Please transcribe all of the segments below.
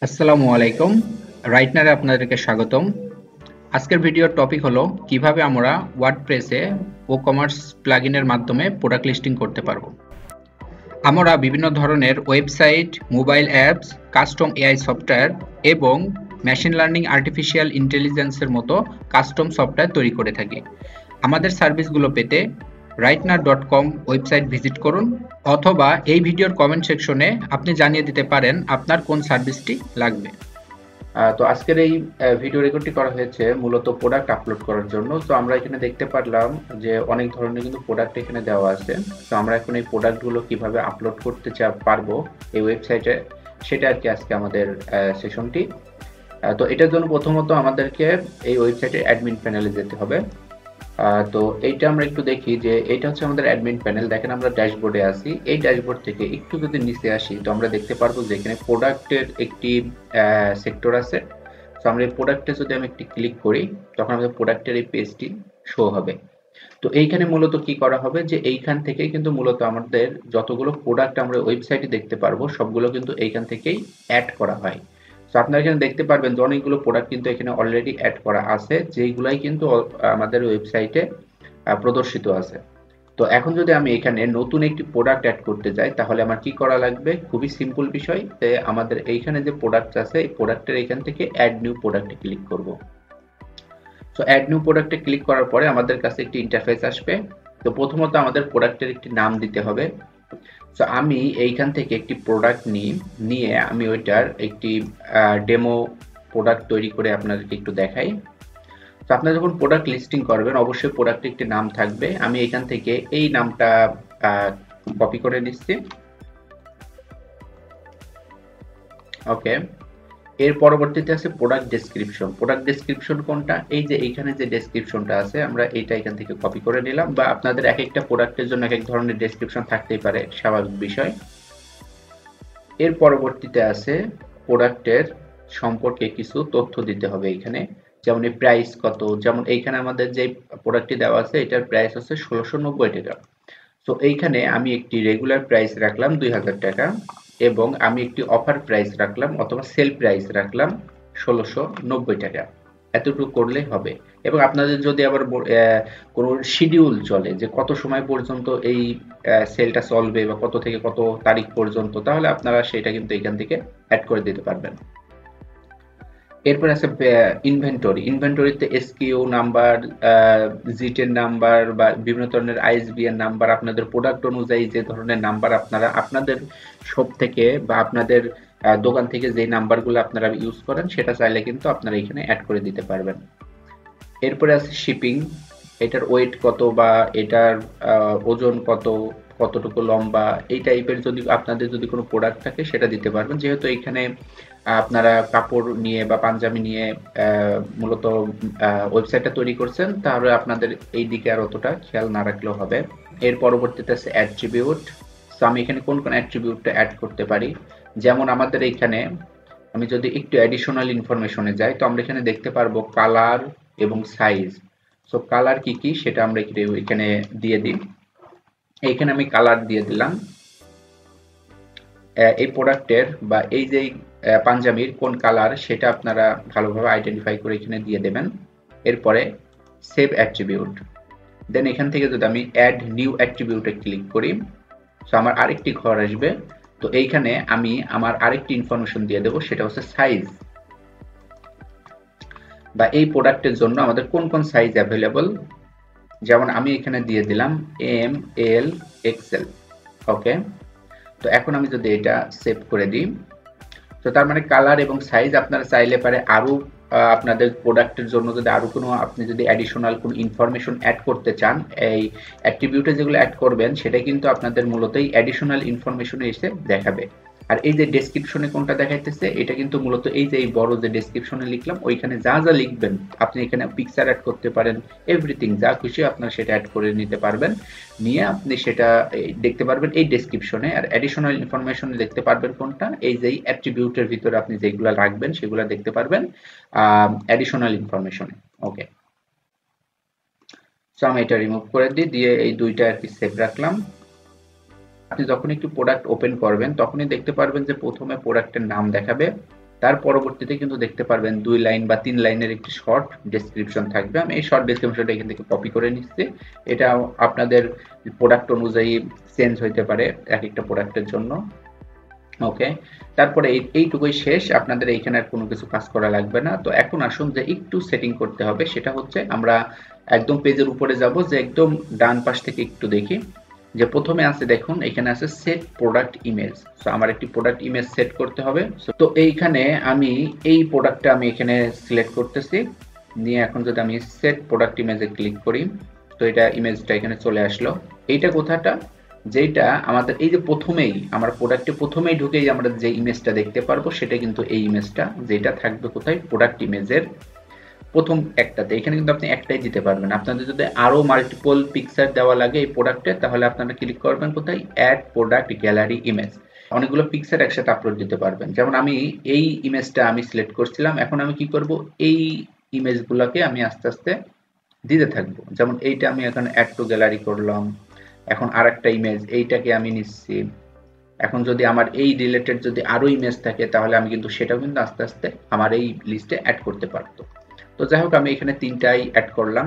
আসসালামু আলাইকুম। রাইটনারে আপনাদেরকে স্বাগতম। আজকের ভিডিওর টপিক হলো কিভাবে আমরা ওয়ার্ডপ্রেসে WooCommerce প্লাগইনের মাধ্যমে প্রোডাক্ট লিস্টিং করতে পারবো। আমরা বিভিন্ন ধরনের website, mobile apps, custom AI software এবং মেশিন লার্নিং আর্টিফিশিয়াল ইন্টেলিজেন্সের মতো কাস্টম সফটওয়্যার তৈরি করে থাকি। আমাদের সার্ভিসগুলো পেতে rightnar.com ওয়েবসাইট ভিজিট করুন অথবা এই ভিডিওর কমেন্ট সেকশনে আপনি জানিয়ে দিতে পারেন আপনার কোন সার্ভিসটি লাগবে। তো আজকের এই ভিডিও রেকর্ডটি করা হয়েছে মূলত প্রোডাক্ট আপলোড করার জন্য। তো আমরা এখানে দেখতে পারলাম যে অনেক ধরনের কিন্তু প্রোডাক্ট এখানে দেওয়া আছে। তো আমরা এখন এই প্রোডাক্টগুলো কিভাবে আপলোড করতে পারবো এই ওয়েবসাইটে, সেটা আর কি আজকে আমাদের সেশনটি। তো এটার জন্য প্রথমত আমাদেরকে এই ওয়েবসাইটের অ্যাডমিন প্যানেলে যেতে হবে। তো এইটা আমরা একটু দেখি যে এটা হচ্ছে আমাদের অ্যাডমিন প্যানেল। দেখেন আমরা ড্যাশবোর্ডে আছি। এই ড্যাশবোর্ড থেকে একটু যদি নিচে আসি তো আমরা দেখতে পারবো যে এখানে প্রোডাক্টের একটি সেক্টর আছে। তো আমরা এই প্রোডাক্টে যদি আমি একটি ক্লিক করি তখন আমাদের প্রোডাক্টের এই পেজটি শো হবে। তো এইখানে মূলত কি করা হবে যে এইখান থেকেই কিন্তু মূলত আমাদের যতগুলো প্রোডাক্ট আমরা ওয়েবসাইটে দেখতে পারবো সবগুলো কিন্তু এইখান থেকেই অ্যাড করা হয়। তো আপনারা এখানে দেখতে পারবেন যে অনেকগুলো প্রোডাক্ট কিন্তু এখানে অলরেডি অ্যাড করা আছে, যেইগুলাই কিন্তু আমাদের ওয়েবসাইটে প্রদর্শিত আছে। তো এখন যদি আমি এখানে নতুন একটি প্রোডাক্ট অ্যাড করতে যাই তাহলে আমার কি করা লাগবে? খুবই সিম্পল বিষয়। যে আমাদের এইখানে যে প্রোডাক্ট আছে এই প্রোডাক্টের এখান থেকে অ্যাড নিউ প্রোডাক্টে ক্লিক করব। সো অ্যাড নিউ প্রোডাক্টে ক্লিক করার পরে আমাদের কাছে একটি ইন্টারফেস আসবে। তো প্রথমত আমাদের প্রোডাক্টের একটি নাম দিতে হবে। সো আমি এইখান থেকে একটি প্রোডাক্ট নিয়ে আমি ওইটার একটি ডেমো প্রোডাক্ট তৈরি করে আপনাদেরকে একটু দেখাই। তো আপনারা যখন প্রোডাক্ট লিস্টিং করবেন অবশ্যই প্রোডাক্টের একটি নাম থাকবে। আমি এখান থেকে এই নামটা কপি করে নিচ্ছি। ওকে, এর পরবর্তীতে আছে প্রোডাক্ট ডেসক্রিপশন। প্রোডাক্ট ডেসক্রিপশন কোনটা? এই যে এইখানে যে ডেসক্রিপশনটা আছে আমরা এইটা এখান থেকে কপি করে নিলাম। বা আপনাদের এক একটা প্রোডাক্টের জন্য এক এক ধরনের ডেসক্রিপশন থাকতেই পারে, স্বাভাবিক বিষয়। এর পরবর্তীতে আছে প্রোডাক্টের সম্পর্কে কিছু তথ্য দিতে হবে এখানে, যেমন এই প্রাইস কত। যেমন এইখানে আমাদের যে প্রোডাক্টটি দেওয়া আছে এটার প্রাইস হচ্ছে 1690 টাকা। তো এইখানে আমি একটি রেগুলার প্রাইস রাখলাম 2000 টাকা এবং আমি একটি অফার প্রাইস রাখলাম অথবা সেল প্রাইস রাখলাম 1690 টাকা। এতটুকু করলেই হবে। এবং আপনাদের যদি আবার কোনো শিডিউল চলে যে কত সময় পর্যন্ত এই সেলটা চলবে বা কত থেকে কত তারিখ পর্যন্ত, তাহলে আপনারা সেটা কিন্তু এখান থেকে অ্যাড করে দিতে পারবেন। এরপর আছে ইনভেন্টরি। ইনভেন্টরিতে এসকিউ নাম্বার, জিটের নাম্বার বা বিভিন্ন ধরনের আইএসবিএন নাম্বার, আপনাদের প্রোডাক্ট অনুযায়ী যে ধরনের নাম্বার আপনারা আপনাদের শপ থেকে বা আপনাদের দোকান থেকে যে নাম্বারগুলো আপনারা ইউজ করেন সেটা চাইলে কিন্তু আপনারা এখানে অ্যাড করে দিতে পারবেন। এরপরে আছে শিপিং। এটার ওয়েট কত বা এটার ওজন কত, কতটুকু লম্বা, এই টাইপের যদি আপনাদের যদি কোনো প্রোডাক্ট থাকে সেটা দিতে পারবেন। যেহেতু এখানে আপনারা কাপড় নিয়ে বা পাঞ্জাবি নিয়ে মূলত ওয়েবসাইটটা তৈরি করছেন, তাহলে আপনাদের এই দিকে আর অতটা খেয়াল না রাখলেও হবে। এর পরবর্তীতে আছে অ্যাট্রিবিউট। সো আমি এখানে কোন কোন অ্যাট্রিবিউটটা অ্যাড করতে পারি, যেমন আমাদের এখানে আমি যদি একটু অ্যাডিশনাল ইনফরমেশনে যাই তো আমরা এখানে দেখতে পারবো কালার এবং সাইজ। সো কালার কি কি সেটা আমরা এখানে দিয়ে দিই। এইখানে আমি কালার দিয়ে দিলাম। এই প্রোডাক্টের বা এই যে পাঞ্জাবির কোন কালার সেটা আপনারা ভালোভাবে আইডেন্টিফাই করে এখানে দিয়ে দেবেন। এরপরে সেভ অ্যাট্রিবিউট। দেন এখান থেকে যদি আমি অ্যাড নিউ অ্যাট্রিবিউটে ক্লিক করি সো আমার আরেকটি ঘর আসবে। তো এইখানে আমি আমার আরেকটি ইনফরমেশন দিয়ে দেবো, সেটা হচ্ছে সাইজ, বা এই প্রোডাক্টের জন্য আমাদের কোন কোন সাইজ অ্যাভেলেবল। যেমন আমি এখানে দিয়ে দিলাম এম, এল, এক্সেল। ওকে, তো এখন আমি যদি এটা সেভ করে দিই তো তার মানে কালার এবং সাইজ আপনারা চাইলে পারে আরও আপনাদের প্রোডাক্টের জন্য যদি আরও কোনো আপনি যদি অ্যাডিশনাল কোনো ইনফরমেশন অ্যাড করতে চান, এই অ্যাট্রিবিউটে যেগুলো অ্যাড করবেন সেটা কিন্তু আপনাদের মূলত এই অ্যাডিশনাল ইনফরমেশনে এসে দেখাবে। আর এই যে ডেসক্রিপশনে কোনটা দেখাইতেছে এটা কিন্তু মূলত এই যে এই বড় যে ডেসক্রিপশনে লিখলাম ওইখানে যা যা লিখবেন আপনি এখানে পিকচার অ্যাড করতে পারেন, এভরিথিং যা খুশি আপনারা সেটা অ্যাড করে নিতে পারবেন। নিয়ে আপনি সেটা দেখতে পারবেন এই ডেসক্রিপশনে। আর অ্যাডিশনাল ইনফরমেশন দেখতে পারবেন কোনটা, এই যে অ্যাট্রিবিউটের ভিতরে আপনি যেগুলো রাখবেন সেগুলো দেখতে পারবেন অ্যাডিশনাল ইনফরমেশনে। ওকে, সো আমি এটা রিমুভ করে দিয়ে এই দুইটা আর কি সেভ রাখলাম। আপনি যখন একটু প্রোডাক্ট ওপেন করবেন তখনই দেখতে পারবেন যে প্রথমে প্রোডাক্টের নাম দেখাবে, তার পরবর্তীতে কিন্তু দেখতে পারবেন 2 লাইন বা 3 লাইনের একটি শর্ট ডেসক্রিপশন থাকবে। আমি এই শর্ট ডেসক্রিপশনটা এখান থেকে কপি করে নিচ্ছি। এটা আপনাদের প্রোডাক্ট অনুযায়ী চেঞ্জ হইতে পারে এক একটা প্রোডাক্টের জন্য। ওকে, তারপরে এইটুকুই শেষ, আপনাদের এইখানে আর কোনো কিছু কাজ করা লাগবে না। তো এখন আসুন যে একটু সেটিং করতে হবে, সেটা হচ্ছে আমরা একদম পেজের উপরে যাব, যে একদম ডান পাশ থেকে একটু দেখি যে প্রথমে আছে, দেখুন এখানে আছে সেট প্রোডাক্ট ইমেজ। সো আমার একটি প্রোডাক্ট ইমেজ সেট করতে হবে। তো এইখানে আমি এই প্রোডাক্টটা আমি এখানে সিলেক্ট করতেছি, নিয়ে এখন যদি আমি সেট প্রোডাক্ট ইমেজে ক্লিক করি, তো এটা ইমেজটা এখানে চলে আসলো। এইটা কোথাটা, যেটা আমাদের এই যে প্রথমেই আমার প্রোডাক্টে প্রথমেই ঢুকেই আমরা যে ইমেজটা দেখতে পারবো, সেটা কিন্তু এই ইমেজটা, যেটা থাকবে কোথায়, প্রোডাক্ট ইমেজের প্রথম একটাতে। এখানে কিন্তু আপনি একটাই দিতে পারবেন। আপনাদের যদি আরো মাল্টিপল পিকচার দেওয়া লাগে এই প্রোডাক্টে, তাহলে আপনারা ক্লিক করবেন কোথায়, অ্যাড প্রোডাক্ট গ্যালারি ইমেজ। অনেকগুলো পিকচার একসাথে আপলোড দিতে পারবেন। যেমন আমি এই ইমেজটা আমি সিলেক্ট করছিলাম, এখন আমি কি করব, এই ইমেজগুলোকে আমি আস্তে আস্তে দিতে থাকবো। যেমন এইটা আমি এখন অ্যাড টু গ্যালারি করলাম, এখন আরেকটা ইমেজ এইটাকে আমি নিচ্ছি। এখন যদি আমার এই রিলেটেড যদি আরো ইমেজ থাকে, তাহলে আমি কিন্তু সেটাও কিন্তু আস্তে আস্তে আমার এই লিস্টে অ্যাড করতে পারতো। তো যাই হোক, আমি এখানে 3টাই অ্যাড করলাম।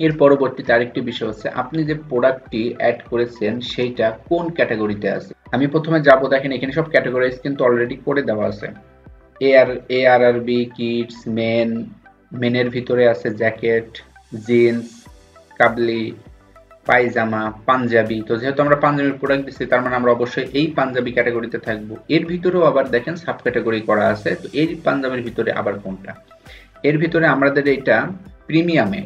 এর পরবর্তীতে আরেকটি বিষয় হচ্ছে, আপনি যে প্রোডাক্টটি অ্যাড করেছেন সেইটা কোন ক্যাটাগরিতে আছে। আমি প্রথমে যাব, দেখেন এখানে সব ক্যাটাগরিজ কিন্তু অলরেডি করে দেওয়া আছে। ARRB কিডস, মেনের ভিতরে আছে জ্যাকেট, জিন্স, কাবলি, পায়জামা, পাঞ্জাবি। তো যেহেতু আমরা পাঞ্জাবির প্রোডাক্ট দিচ্ছি, তার মানে আমরা অবশ্যই এই পাঞ্জাবি ক্যাটাগরিতে থাকবো। এর ভিতরেও আবার দেখেন সাব ক্যাটাগরি করা আছে। তো এই পাঞ্জাবির ভিতরে আবার কোনটা, এর ভিতরে আমাদের এটা প্রিমিয়ামে।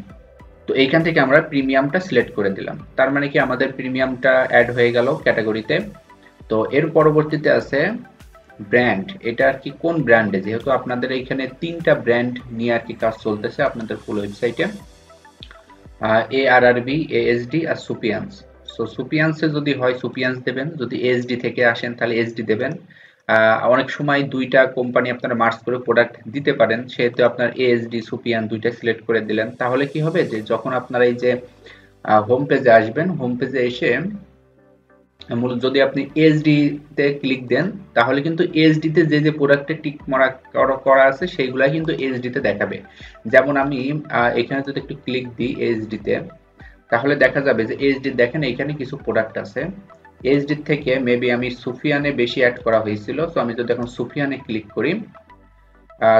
তো এইখান থেকে আমরা প্রিমিয়ামটা সিলেক্ট করে দিলাম, তার মানে কি আমাদের প্রিমিয়ামটা অ্যাড হয়ে গেল ক্যাটাগরিতে। তো এর পরবর্তীতে আছে ব্র্যান্ড, এটা আর কি কোন ব্র্যান্ডে, যেহেতু আপনাদের এইখানে 3টা ব্র্যান্ড নিয়ে আর কি কাজ চলতেছে আপনাদের ফুল ওয়েবসাইটে, ARRB, ASD আর সুপিয়ান্স। সো সুপিয়ান্সে যদি হয় সুপিয়ান্স দেবেন, যদি ASD থেকে আসেন তাহলে ASD দেবেন। অনেক সময় 2টা কোম্পানি আপনারা মার্জ করে প্রোডাক্ট দিতে পারেন, সেহেতু আপনার ASD সুপিয়ান 2টা সিলেক্ট করে দিলেন। তাহলে কি হবে, যে যখন আপনারা এই যে হোম পেজে আসবেন, হোম পেজে এসে যদি আপনি ASD তে ক্লিক দেন, তাহলে কিন্তু ASD তে যে প্রোডাক্টে টিক করা আছে সেইগুলা কিন্তু ASD তে দেখাবে। যেমন আমি এখানে যদি একটু ক্লিক দিই ASD তে, তাহলে দেখা যাবে যে ASD দেখেন এখানে কিছু প্রোডাক্ট আছে। ASD থেকে মেবি আমি সুফিয়ানে বেশি অ্যাড করা হয়েছিল। তো আমি যদি এখন সুফিয়ানে ক্লিক করি,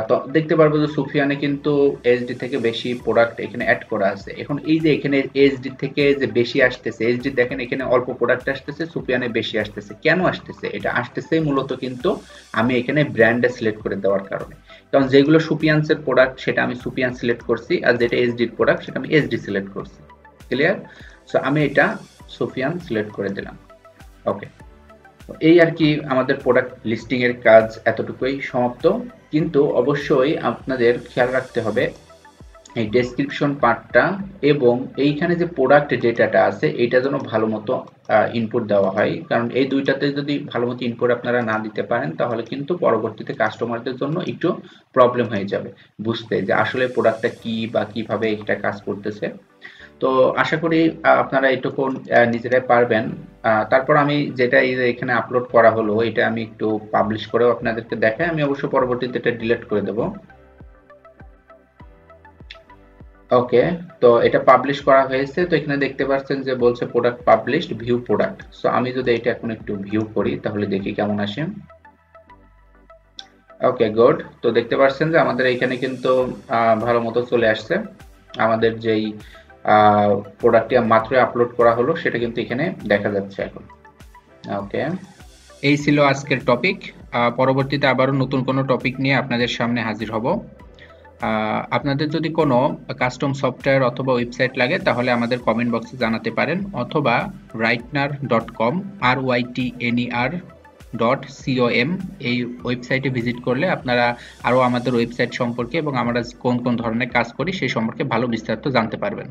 তো দেখতে পারবো যে সুফিয়ানে কিন্তু ASD থেকে বেশি প্রোডাক্ট এখানে অ্যাড করা আছে। এখন এই যে এখানে ASD থেকে যে বেশি আসতেছে, ASD দেখেন এখানে অল্প প্রোডাক্ট আসতেছে, সুফিয়ানে বেশি আসতেছে। কেন আসতেছে, এটা আসতেছে মূলত কিন্তু আমি এখানে ব্র্যান্ডে সিলেক্ট করে দেওয়ার কারণে। কারণ যেগুলো সুপিয়ান্সের প্রোডাক্ট সেটা আমি সুপিয়ান সিলেক্ট করছি, আর যেটা ASDর প্রোডাক্ট সেটা আমি ASD সিলেক্ট করছি। ক্লিয়ার? সো আমি এটা সুফিয়ান সিলেক্ট করে দিলাম। ওকে, এই আর কি আমাদের প্রোডাক্ট লিস্টিং এর কাজ এতটুকুই সমাপ্ত। কিন্তু অবশ্যই আপনাদের খেয়াল রাখতে হবে এই ডেসক্রিপশন পার্টটা এবং এইখানে যে প্রোডাক্ট ডেটাটা আছে এটা যেন ভালো মতো ইনপুট দেওয়া হয়। কারণ এই দুইটাতে যদি ভালো মতো ইনপুট আপনারা না দিতে পারেন, তাহলে কিন্তু পরবর্তীতে কাস্টমারদের জন্য একটু প্রবলেম হয়ে যাবে বুঝতে যে আসলে প্রোডাক্টটা কি বা কিভাবে এটা কাজ করতেছে। তো আশা করি আপনারা এটুকু নিজেরাই পারবেন। তারপর আমি যেটা এখানে আপলোড করা হলো, এটা আমি একটু পাবলিশ করেও আপনাদেরকে দেখাই। আমি অবশ্য পরবর্তীতে এটা ডিলিট করে দেব। ওকে, তো এটা পাবলিশ করা হয়েছে। তো এখানে দেখতে পাচ্ছেন যে বলছে product published, view product. So আমি যদি এটা এখন একটু ভিউ করি, তাহলে দেখি কেমন আসে। ওকে, গুড। তো দেখতে পাচ্ছেন যে আমাদের এখানে কিন্তু ভালো মতো চলে আসছে। আমাদের যেই প্রোডাক্টটি মাত্র আপলোড করা হলো সেটা কিন্তু এখানে দেখা যাচ্ছে এখন। ওকে, এই ছিল আজকের টপিক। পরবর্তীতে আবারও নতুন কোনো টপিক নিয়ে আপনাদের সামনে হাজির হব। আপনাদের যদি কোনো কাস্টম সফটওয়্যার অথবা ওয়েবসাইট লাগে, তাহলে আমাদের কমেন্ট বক্সে জানাতে পারেন, অথবা rightner.com RYTNER.com এই ওয়েবসাইটে ভিজিট করলে আপনারা আরও আমাদের ওয়েবসাইট সম্পর্কে এবং আমরা কোন কোন ধরনের কাজ করি সেই সম্পর্কে ভালো বিস্তারিত জানতে পারবেন।